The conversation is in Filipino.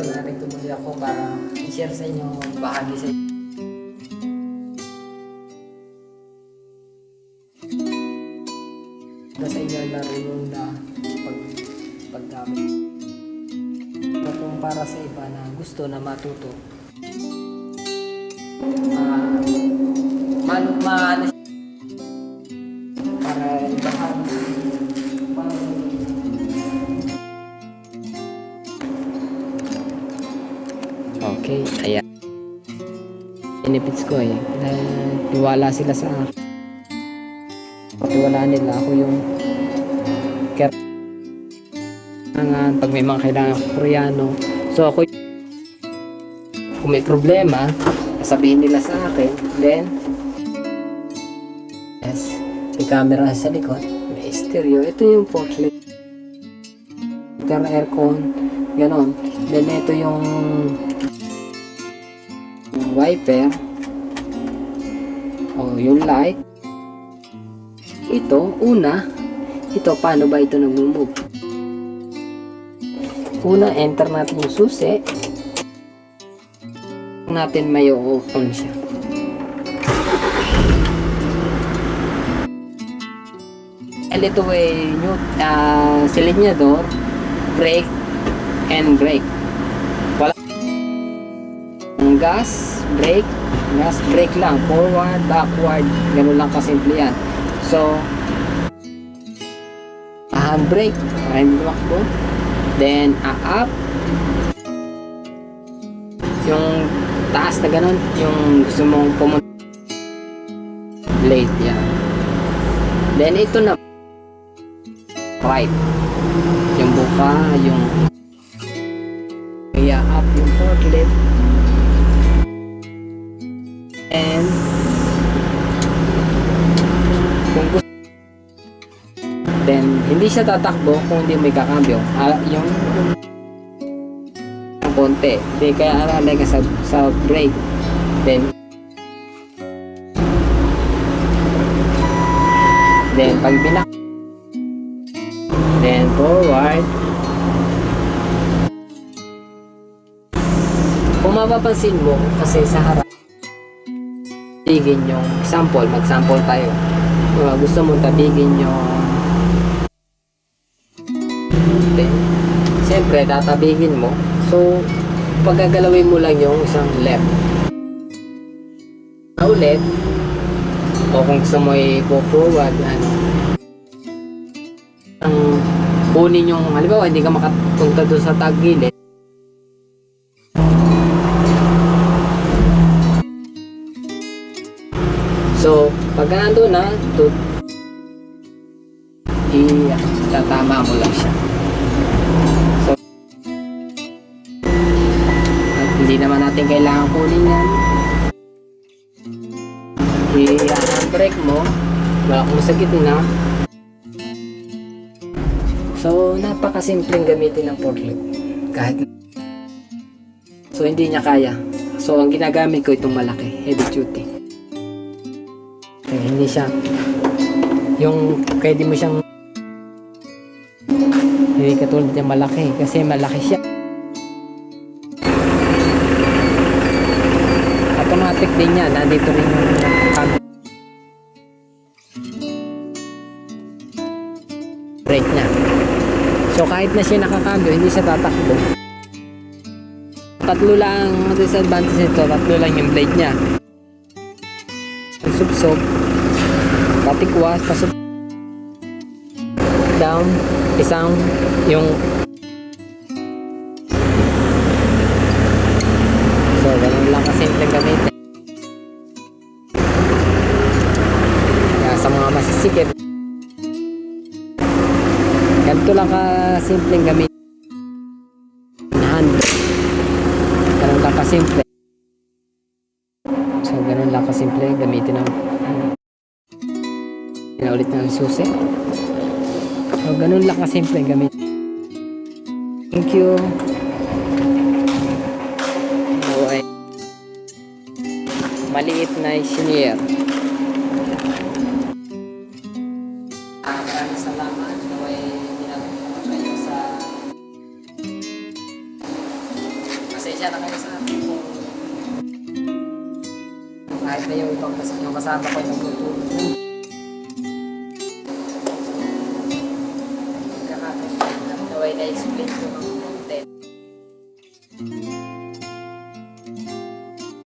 narito muli ako para i-share sa inyo, bahagi sa inyo. Sa inyo narunong na paggamit. Kung para sa iba na gusto na matuto. Maano para ibahan. Okay, ayan. Benefits ko eh. Tiwala sila sa akin. Tiwala nila ako yung kailangan pag may mga kailangan Koreano. So ako kung may problema, sabihin nila sa akin. Then yes, may camera sa likod, may stereo. Ito yung forklift. Ito yung aircon. Ganon. Then ito yung wiper o yung light. Ito, ito paano ba ito nag-move? Una, enter natin yung susi. Natin may open siya. Ito ay new silinyador, brake and brake. Wala gas, brake lang, forward, backward, ganun lang kasimple yan. So handbrake para hindi tumakbo, then up yung taas na ganun, yung gusto mong pumunta blade yan. Then ito na right, yung buka, yung kaya up yung forklift. And kung gusto, then hindi siya tatakbo kung hindi may kakambyo. Yung konti, di kaya alalay ka sa brake. Then pag binak, then forward. Kung mapapansin mo kasi sa harap, tabigin yung example, mag-sample tayo. Gusto mo tabigin yung siyempre tatabigin mo. So paggagalawin mo lang yung isang left ulit, o kung gusto mo i-forward ang kunin yung halimbawa hindi ka makapunta doon sa tagilid. So, pag nandun na, tatama mo lang siya. So, at hindi naman natin kailangan kunin yan. I-handbrake mo, wala kong sa gitna. So, napakasimpleng gamitin ng forklift. So, hindi niya kaya. So, ang ginagamit ko itong malaki, heavy duty. Hindi siya yung pwede mo siyang hindi katulad niya malaki kasi malaki siya. Automatic din yan, nandito rin yung brake niya. So kahit na siya nakakambyo, hindi siya tatakbo. Tatlo lang ang disadvantage nito, tatlo lang yung blade niya. Subsob, patikwas, pasok down, isang yung so ganun lang kasimpleng gamitin. Kaya sa mga masisikip, ganito lang kasimpleng gamitin. Handle, ganun lang kasimple. So ganun lang kasimple gamitin ng ulit ng susi. So ganun lang kasimple gamitin. Thank you. So, maliit na engineer. Maraming salamat. Naway ginagawa kayo sa pasensya na kayo sa akin kung kahit na yung ibang yung kasama ko yung nagtutulog. Naway na-explain ko ng